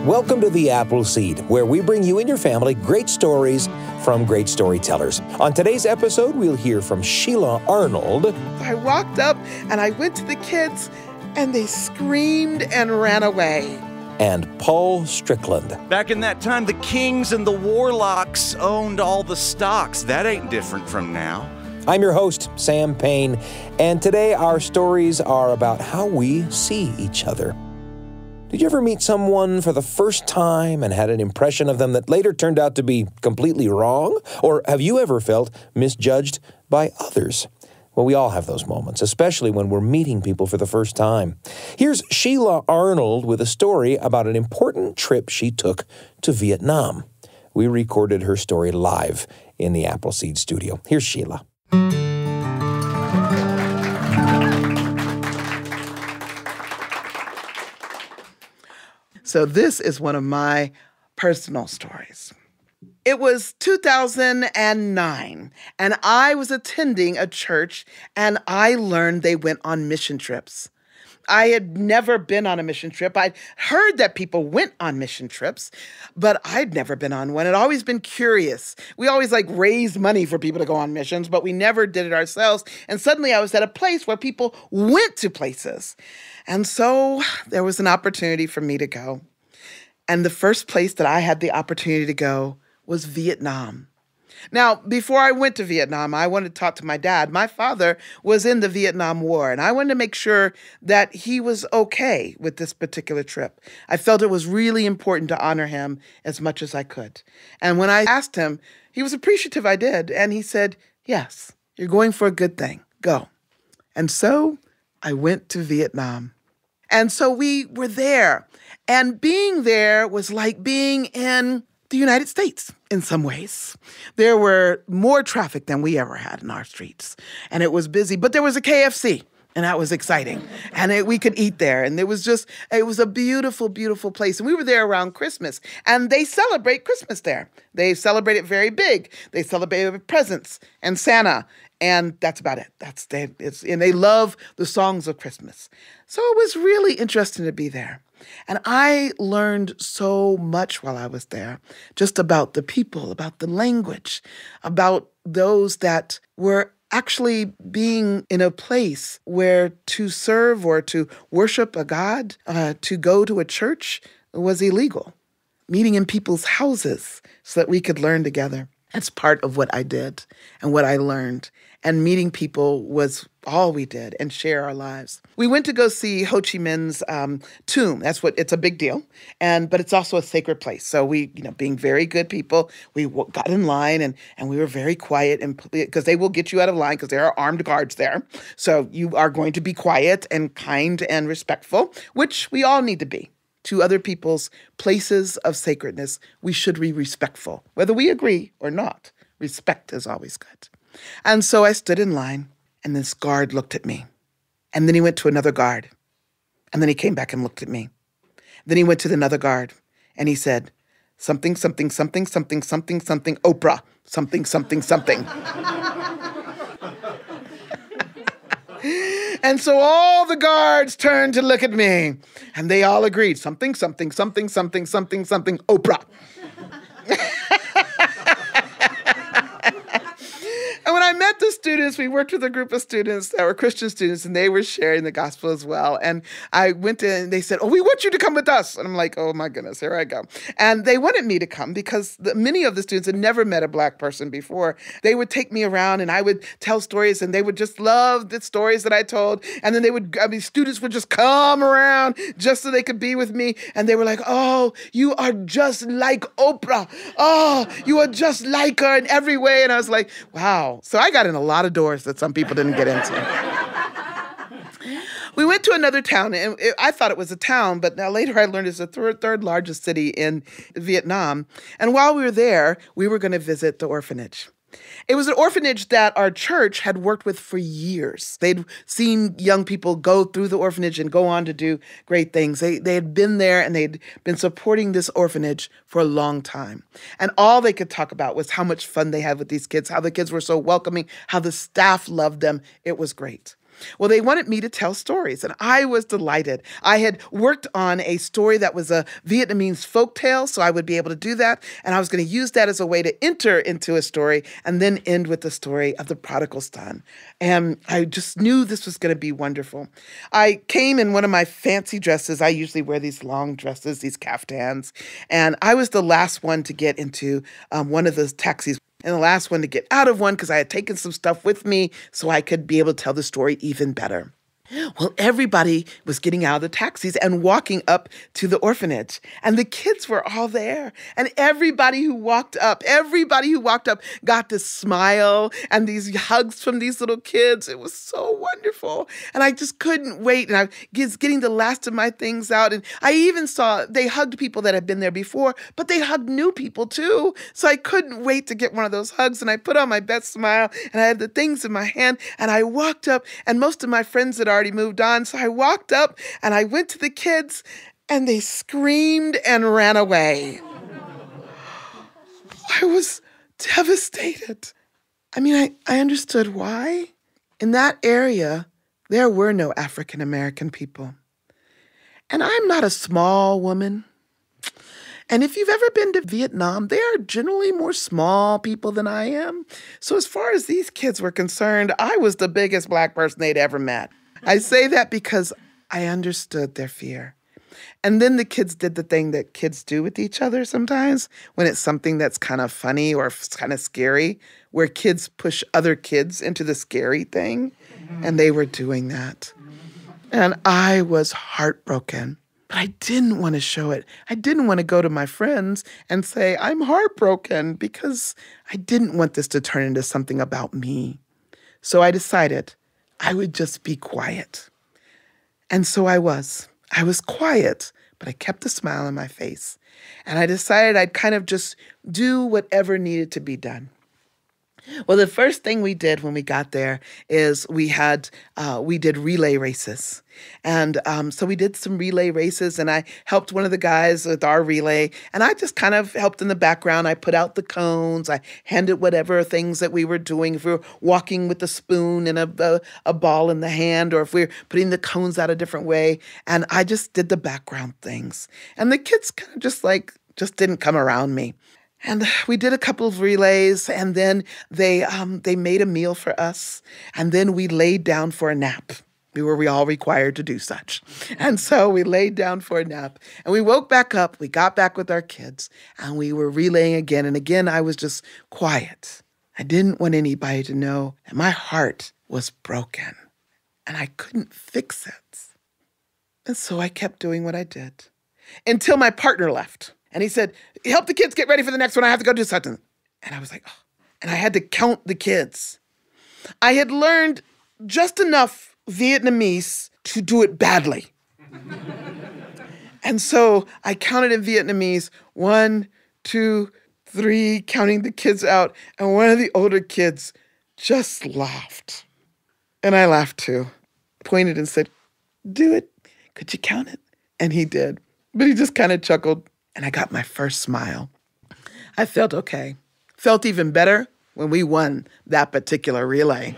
Welcome to The Appleseed, where we bring you and your family great stories from great storytellers. On today's episode, we'll hear from Sheila Arnold. I walked up and I went to the kids and they screamed and ran away. And Paul Strickland. Back in that time, the kings and the warlocks owned all the stocks. That ain't different from now. I'm your host, Sam Payne, and today our stories are about how we see each other. Did you ever meet someone for the first time and had an impression of them that later turned out to be completely wrong? Or have you ever felt misjudged by others? Well, we all have those moments, especially when we're meeting people for the first time. Here's Sheila Arnold with a story about an important trip she took to Vietnam. We recorded her story live in the Appleseed studio. Here's Sheila. So this is one of my personal stories. It was 2009, and I was attending a church, and I learned they went on mission trips. I had never been on a mission trip. I'd heard that people went on mission trips, but I'd never been on one. I'd always been curious. We always raised money for people to go on missions, but we never did it ourselves. And suddenly I was at a place where people went to places. And so there was an opportunity for me to go. And the first place that I had the opportunity to go was Vietnam. Now, before I went to Vietnam, I wanted to talk to my dad. My father was in the Vietnam War, and I wanted to make sure that he was okay with this particular trip. I felt it was really important to honor him as much as I could. And when I asked him, he was appreciative I did, and he said, "Yes, you're going for a good thing. Go." And so I went to Vietnam. And so we were there. And being there was like being in the United States in some ways. There were more traffic than we ever had in our streets. And it was busy, but there was a KFC. And that was exciting. And we could eat there. And it was a beautiful, beautiful place. And we were there around Christmas. And they celebrate Christmas there. They celebrate it very big. They celebrate it with presents and Santa. And that's about it. And they love the songs of Christmas. So it was really interesting to be there. And I learned so much while I was there, just about the people, about the language, about those that were actually being in a place where to serve or to worship a God, to go to a church was illegal. Meeting in people's houses so that we could learn together. That's part of what I did and what I learned. And meeting people was all we did and share our lives. We went to go see Ho Chi Minh's tomb. It's a big deal. But it's also a sacred place. So we, being very good people, we got in line and we were very quiet because they will get you out of line because there are armed guards there. So you are going to be quiet and kind and respectful, which we all need to be. To other people's places of sacredness, we should be respectful. Whether we agree or not, respect is always good. And so I stood in line, and this guard looked at me. And then he went to another guard. And then he came back and looked at me. Then he went to another guard, and he said, something, something, something, something, something, something, Oprah, something, something, something. And so all the guards turned to look at me, and they all agreed, something, something, something, something, something, something, Oprah. And when I met the students, we worked with a group of students that were Christian students, and they were sharing the gospel as well. And I went in, and they said, "Oh, we want you to come with us." And I'm like, oh my goodness, here I go. And they wanted me to come because many of the students had never met a Black person before. They would take me around, and I would tell stories, and they would just love the stories that I told. And then students would just come around just so they could be with me. And they were like, "Oh, you are just like Oprah. Oh, you are just like her in every way." And I was like, wow. So I got in a lot of doors that some people didn't get into. We went to another town, and I thought it was a town, but now later I learned it's the third largest city in Vietnam. And while we were there, we were going to visit the orphanage. It was an orphanage that our church had worked with for years. They'd seen young people go through the orphanage and go on to do great things. They had been there, and they'd been supporting this orphanage for a long time. And all they could talk about was how much fun they had with these kids, how the kids were so welcoming, how the staff loved them. It was great. Well, they wanted me to tell stories, and I was delighted. I had worked on a story that was a Vietnamese folktale, so I would be able to do that, and I was going to use that as a way to enter into a story and then end with the story of the prodigal son. And I just knew this was going to be wonderful. I came in one of my fancy dresses. I usually wear these long dresses, these caftans, and I was the last one to get into one of those taxis and the last one to get out of one because I had taken some stuff with me so I could be able to tell the story even better. Well, everybody was getting out of the taxis and walking up to the orphanage. And the kids were all there. And everybody who walked up got this smile and these hugs from these little kids. It was so wonderful. And I just couldn't wait. And I was getting the last of my things out. And I even saw they hugged people that had been there before, but they hugged new people too. So I couldn't wait to get one of those hugs. And I put on my best smile and I had the things in my hand. And I walked up, and most of my friends had already moved on. So I walked up and I went to the kids and they screamed and ran away. I was devastated. I mean, I understood why. In that area, there were no African American people. And I'm not a small woman. And if you've ever been to Vietnam, they are generally more small people than I am. So as far as these kids were concerned, I was the biggest Black person they'd ever met. I say that because I understood their fear. And then the kids did the thing that kids do with each other sometimes when it's something that's kind of funny or kind of scary, where kids push other kids into the scary thing. And they were doing that. And I was heartbroken. But I didn't want to show it. I didn't want to go to my friends and say, I'm heartbroken, because I didn't want this to turn into something about me. So I decided I would just be quiet. And so I was. I was quiet, but I kept a smile on my face. And I decided I'd kind of just do whatever needed to be done. Well, the first thing we did when we got there is we did relay races. And so we did some relay races, and I helped one of the guys with our relay. And I just kind of helped in the background. I put out the cones. I handed whatever things that we were doing. If we were walking with a spoon and a ball in the hand, or if we were putting the cones out a different way. And I just did the background things. And the kids kind of just didn't come around me. And we did a couple of relays, and then they made a meal for us, and then we laid down for a nap. We were all required to do such. And so we laid down for a nap, and we woke back up, we got back with our kids, and we were relaying again. And again, I was just quiet. I didn't want anybody to know that my heart was broken, and I couldn't fix it. And so I kept doing what I did until my partner left. And he said, help the kids get ready for the next one. I have to go do something. And I was like, oh. And I had to count the kids. I had learned just enough Vietnamese to do it badly. And so I counted in Vietnamese, 1, 2, 3, counting the kids out. And one of the older kids just laughed. And I laughed too, pointed and said, do it. Could you count it? And he did. But he just kind of chuckled. And I got my first smile. I felt okay. Felt even better when we won that particular relay.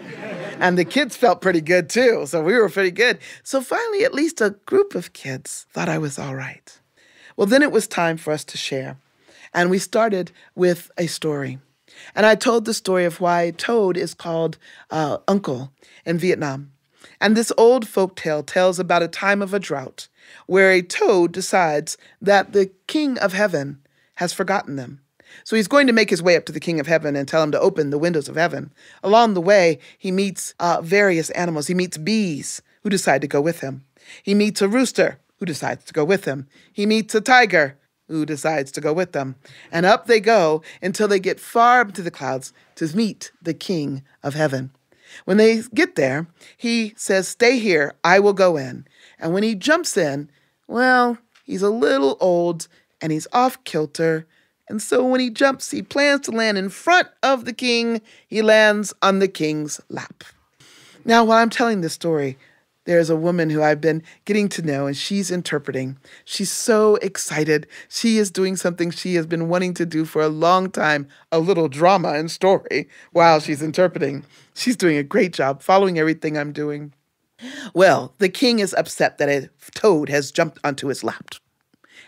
And the kids felt pretty good too, so we were pretty good. So finally, at least a group of kids thought I was all right. Well, then it was time for us to share. And we started with a story. And I told the story of why Toad is called Uncle in Vietnam. And this old folktale tells about a time of a drought where a toad decides that the king of heaven has forgotten them. So he's going to make his way up to the king of heaven and tell him to open the windows of heaven. Along the way, he meets various animals. He meets bees who decide to go with him. He meets a rooster who decides to go with him. He meets a tiger who decides to go with them. And up they go until they get far up to the clouds to meet the king of heaven. When they get there, he says, stay here, I will go in. And when he jumps in, well, he's a little old and he's off kilter. And so when he jumps, he plans to land in front of the king. He lands on the king's lap. Now, while I'm telling this story, there's a woman who I've been getting to know, and she's interpreting. She's so excited. She is doing something she has been wanting to do for a long time, a little drama and story while she's interpreting. She's doing a great job following everything I'm doing. Well, the king is upset that a toad has jumped onto his lap.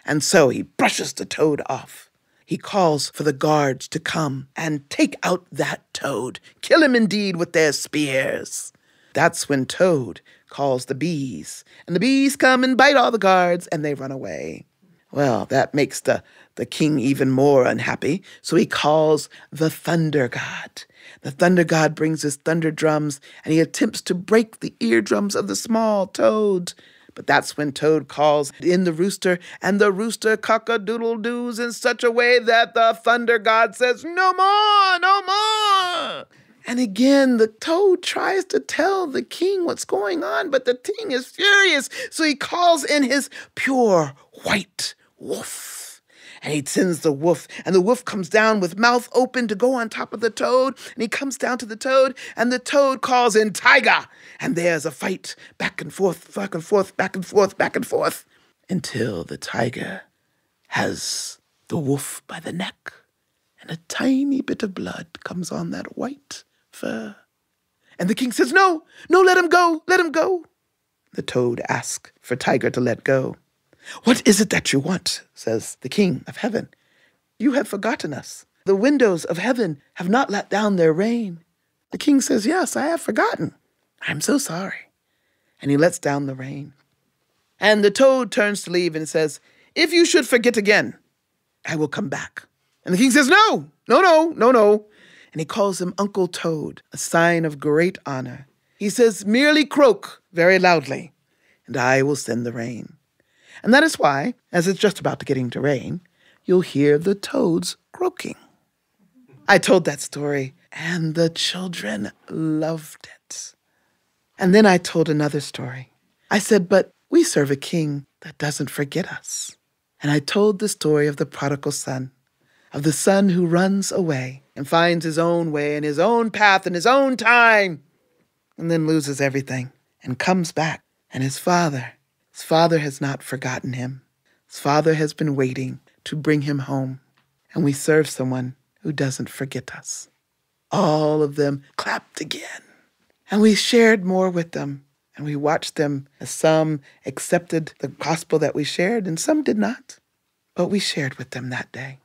And so he brushes the toad off. He calls for the guards to come and take out that toad, kill him indeed with their spears. That's when Toad calls the bees, and the bees come and bite all the guards, and they run away. Well, that makes the king even more unhappy, so he calls the thunder god. The thunder god brings his thunder drums, and he attempts to break the eardrums of the small toad. But that's when Toad calls in the rooster, and the rooster cock-a-doodle-doos in such a way that the thunder god says, "No more, no more." And again, the toad tries to tell the king what's going on, but the king is furious. So he calls in his pure white wolf. And he sends the wolf, and the wolf comes down with mouth open to go on top of the toad. And he comes down to the toad, and the toad calls in tiger. And there's a fight back and forth, back and forth, back and forth, back and forth, until the tiger has the wolf by the neck, and a tiny bit of blood comes on that white fur. And the king says, "No, no, let him go, let him go." The toad asks for Tiger to let go. "What is it that you want?" says the king of heaven. "You have forgotten us. The windows of heaven have not let down their rain." The king says, "Yes, I have forgotten. I'm so sorry." And he lets down the rain. And the toad turns to leave and says, "If you should forget again, I will come back." And the king says, "No, no, no, no, no." And he calls him Uncle Toad, a sign of great honor. He says, "Merely croak very loudly, and I will send the rain." And that is why, as it's just about getting to rain, you'll hear the toads croaking. I told that story, and the children loved it. And then I told another story. I said, "But we serve a king that doesn't forget us." And I told the story of the prodigal son, of the son who runs away and finds his own way and his own path in his own time, and then loses everything and comes back. And his father has not forgotten him. His father has been waiting to bring him home. And we serve someone who doesn't forget us. All of them clapped again. And we shared more with them. And we watched them as some accepted the gospel that we shared and some did not. But we shared with them that day.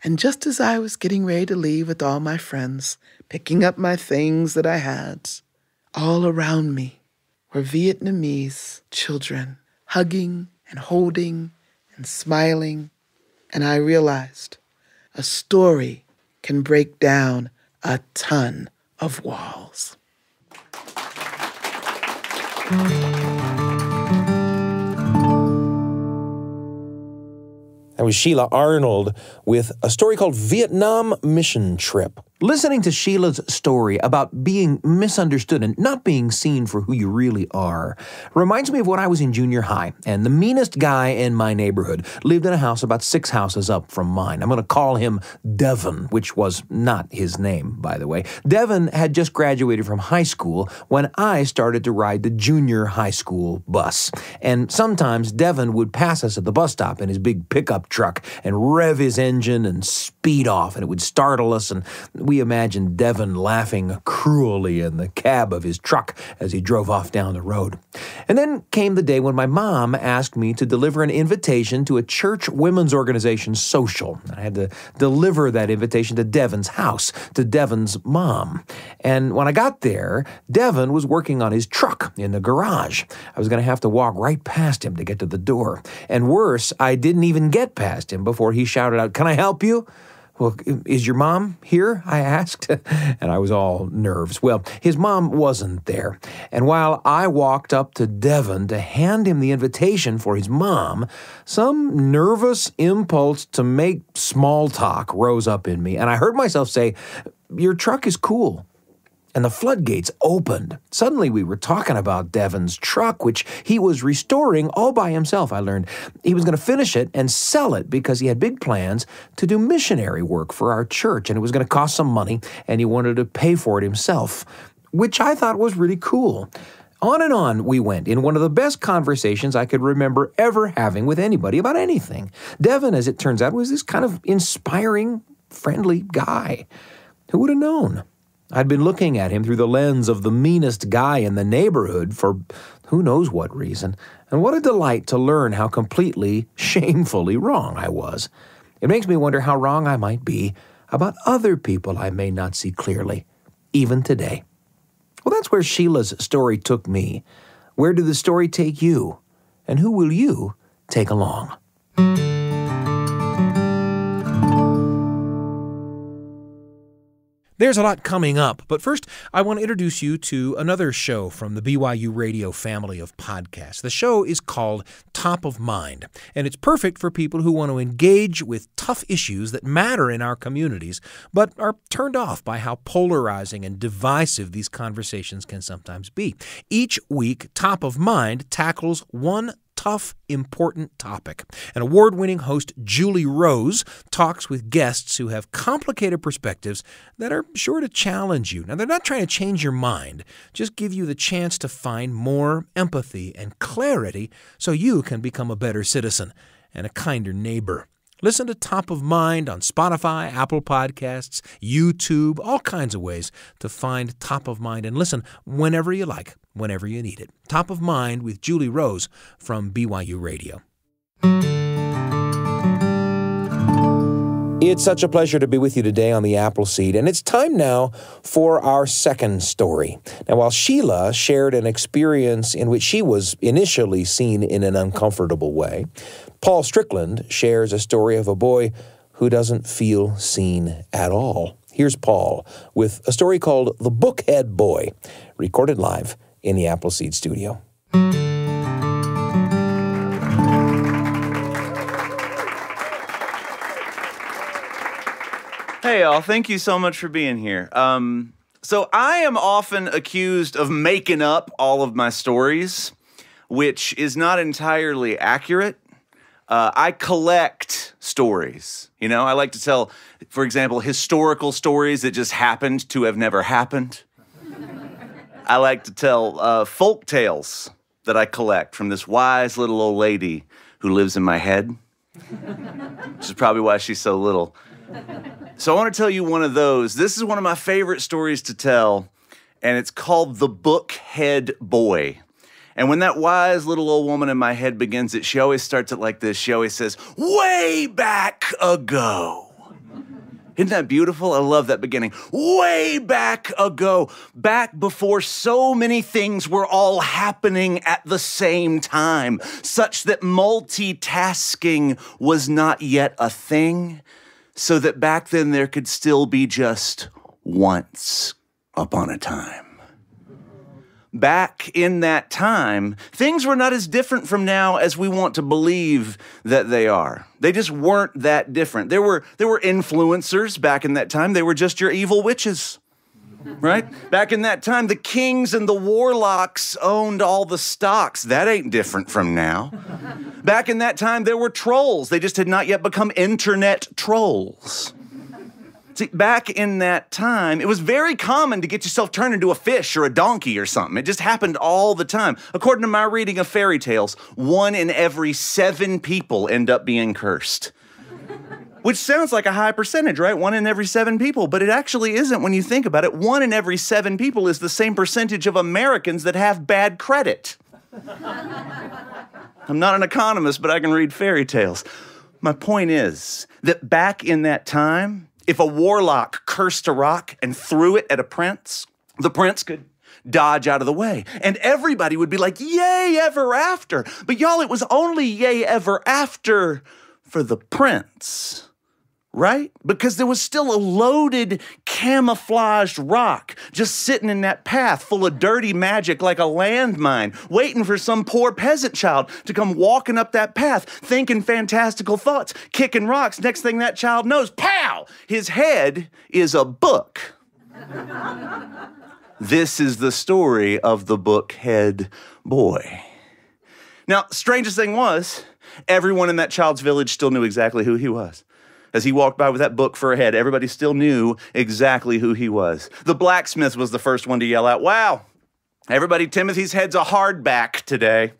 And just as I was getting ready to leave with all my friends, picking up my things that I had, all around me were Vietnamese children hugging and holding and smiling. And I realized a story can break down a ton of walls. That was Sheila Arnold with a story called Vietnam Mission Trip. Listening to Sheila's story about being misunderstood and not being seen for who you really are reminds me of when I was in junior high, and the meanest guy in my neighborhood lived in a house about 6 houses up from mine. I'm going to call him Devin, which was not his name, by the way. Devin had just graduated from high school when I started to ride the junior high school bus. And sometimes Devin would pass us at the bus stop in his big pickup truck and rev his engine and speed off, and it would startle us, and we imagined Devin laughing cruelly in the cab of his truck as he drove off down the road. And then came the day when my mom asked me to deliver an invitation to a church women's organization social. I had to deliver that invitation to Devin's house, to Devin's mom. And when I got there, Devin was working on his truck in the garage. I was going to have to walk right past him to get to the door. And worse, I didn't even get past him before he shouted out, "Can I help you?" "Well, is your mom here?" I asked, and I was all nerves. Well, his mom wasn't there, and while I walked up to Devin to hand him the invitation for his mom, some nervous impulse to make small talk rose up in me, and I heard myself say, "Your truck is cool." And the floodgates opened. Suddenly we were talking about Devin's truck, which he was restoring all by himself, I learned. He was going to finish it and sell it because he had big plans to do missionary work for our church, and it was going to cost some money, and he wanted to pay for it himself, which I thought was really cool. On and on we went in one of the best conversations I could remember ever having with anybody about anything. Devin, as it turns out, was this kind of inspiring, friendly guy. Who would have known? I'd been looking at him through the lens of the meanest guy in the neighborhood for who knows what reason, and what a delight to learn how completely, shamefully wrong I was. It makes me wonder how wrong I might be about other people I may not see clearly, even today. Well, that's where Sheila's story took me. Where did the story take you? And who will you take along? There's a lot coming up, but first I want to introduce you to another show from the BYUradio family of podcasts. The show is called Top of Mind, and it's perfect for people who want to engage with tough issues that matter in our communities, but are turned off by how polarizing and divisive these conversations can sometimes be. Each week, Top of Mind tackles one tough, important topic. And award-winning host Julie Rose talks with guests who have complicated perspectives that are sure to challenge you. Now, they're not trying to change your mind, just give you the chance to find more empathy and clarity so you can become a better citizen and a kinder neighbor. Listen to Top of Mind on Spotify, Apple Podcasts, YouTube, all kinds of ways to find Top of Mind and listen whenever you like, whenever you need it. Top of Mind with Julie Rose from BYUradio. It's such a pleasure to be with you today on the Appleseed, and it's time now for our second story. Now, while Sheila shared an experience in which she was initially seen in an uncomfortable way, Paul Strickland shares a story of a boy who doesn't feel seen at all. Here's Paul with a story called The Bookhead Boy, recorded live in the Appleseed studio. Hey, y'all. Thank you so much for being here. So I am often accused of making up all of my stories, which is not entirely accurate. I collect stories. You know, I like to tell, for example, historical stories that just happened to have never happened. I like to tell folk tales that I collect from this wise little old lady who lives in my head, which is probably why she's so little. So I want to tell you one of those. This is one of my favorite stories to tell, and it's called The Bookhead Boy. And when that wise little old woman in my head begins it, she always starts it like this. She always says, "Way back ago." Isn't that beautiful? I love that beginning. Way back ago, back before so many things were all happening at the same time, such that multitasking was not yet a thing, so that back then there could still be just once upon a time. Back in that time, things were not as different from now as we want to believe that they are. They just weren't that different. There were influencers back in that time. They were just your evil witches, right? Back in that time, the kings and the warlocks owned all the stocks. That ain't different from now. Back in that time, there were trolls. They just had not yet become internet trolls. See, back in that time, it was very common to get yourself turned into a fish or a donkey or something. It just happened all the time. According to my reading of fairy tales, 1 in every 7 people end up being cursed. Which sounds like a high percentage, right? 1 in every 7 people, but it actually isn't when you think about it. 1 in every 7 people is the same percentage of Americans that have bad credit. I'm not an economist, but I can read fairy tales. My point is that back in that time, if a warlock cursed a rock and threw it at a prince, the prince could dodge out of the way. And everybody would be like, yay, ever after. But y'all, it was only yay, ever after for the prince, right? Because there was still a loaded, camouflaged rock just sitting in that path full of dirty magic like a landmine, waiting for some poor peasant child to come walking up that path, thinking fantastical thoughts, kicking rocks. Next thing that child knows, pow! His head is a book. This is the story of the Bookhead Boy. Now, strangest thing was, everyone in that child's village still knew exactly who he was. As he walked by with that book for a head, everybody still knew exactly who he was. The blacksmith was the first one to yell out, "Wow, everybody, Timothy's head's a hardback today."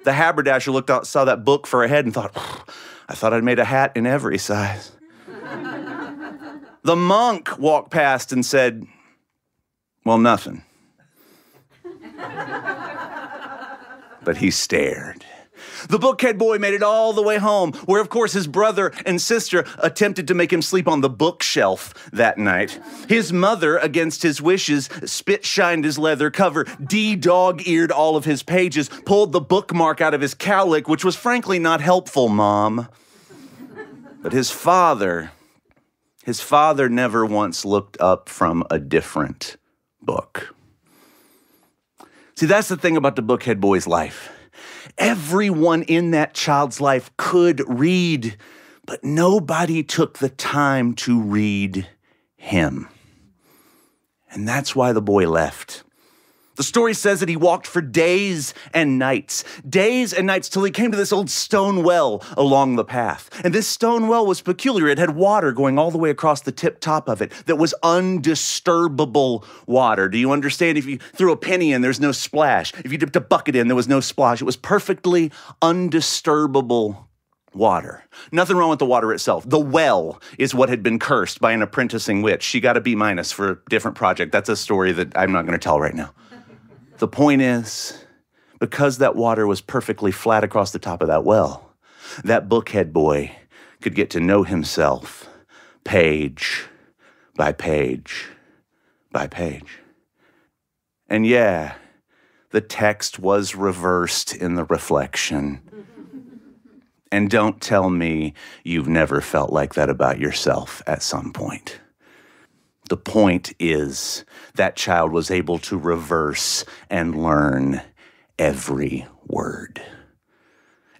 The haberdasher looked out, saw that book for a head and thought, "I thought I'd made a hat in every size." The monk walked past and said, "Well, nothing." But he stared. The Bookhead Boy made it all the way home, where, of course, his brother and sister attempted to make him sleep on the bookshelf that night. His mother, against his wishes, spit-shined his leather cover, de-dog-eared all of his pages, pulled the bookmark out of his cowlick, which was frankly not helpful, Mom. But his father never once looked up from a different book. See, that's the thing about the Bookhead Boy's life. Everyone in that child's life could read, but nobody took the time to read him. And that's why the boy left. The story says that he walked for days and nights till he came to this old stone well along the path. And this stone well was peculiar. It had water going all the way across the tip top of it that was undisturbable water. Do you understand? If you threw a penny in, there's no splash. If you dipped a bucket in, there was no splash. It was perfectly undisturbable water. Nothing wrong with the water itself. The well is what had been cursed by an apprenticing witch. She got a B- for a different project. That's a story that I'm not going to tell right now. The point is, because that water was perfectly flat across the top of that well, that Bookhead Boy could get to know himself page by page by page. And yeah, the text was reversed in the reflection. And don't tell me you've never felt like that about yourself at some point. The point is that child was able to reverse and learn every word.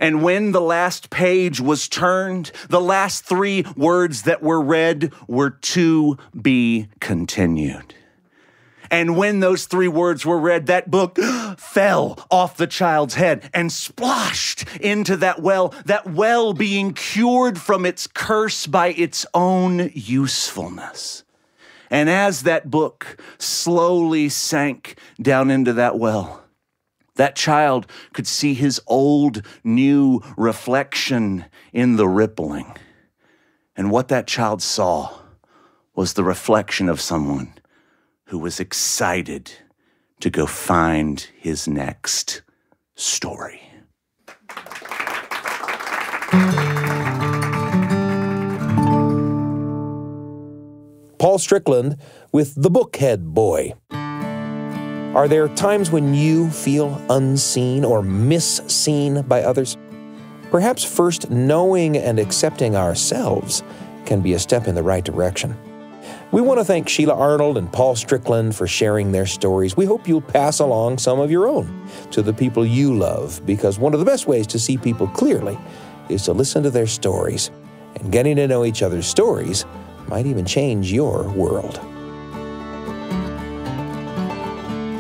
And when the last page was turned, the last 3 words that were read were "to be continued." And when those 3 words were read, that book fell off the child's head and splashed into that well being cured from its curse by its own usefulness. And as that book slowly sank down into that well, that child could see his old, new reflection in the rippling. And what that child saw was the reflection of someone who was excited to go find his next story. Paul Strickland with The Bookhead Boy. Are there times when you feel unseen or misseen by others? Perhaps first knowing and accepting ourselves can be a step in the right direction. We want to thank Sheila Arnold and Paul Strickland for sharing their stories. We hope you'll pass along some of your own to the people you love, because one of the best ways to see people clearly is to listen to their stories. And getting to know each other's stories might even change your world.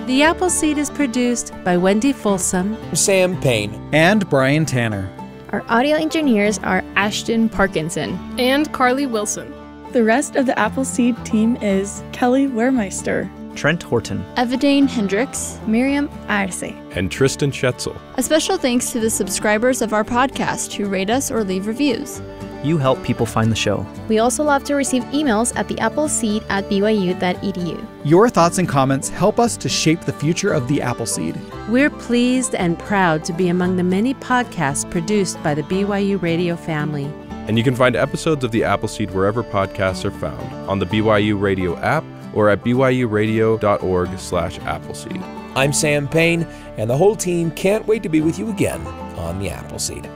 The Appleseed is produced by Wendy Folsom, Sam Payne, and Brian Tanner. Our audio engineers are Ashton Parkinson and Carly Wilson. The rest of the Appleseed team is Kelly Wehrmeister, Trent Horton, Evadane Hendricks, Miriam Arce, and Tristan Schetzel. A special thanks to the subscribers of our podcast who rate us or leave reviews. You help people find the show. We also love to receive emails at theappleseed@byu.edu. Your thoughts and comments help us to shape the future of the Appleseed. We're pleased and proud to be among the many podcasts produced by the BYU Radio family. And you can find episodes of The Appleseed wherever podcasts are found, on the BYU Radio app or at byuradio.org/Appleseed. I'm Sam Payne, and the whole team can't wait to be with you again on The Appleseed.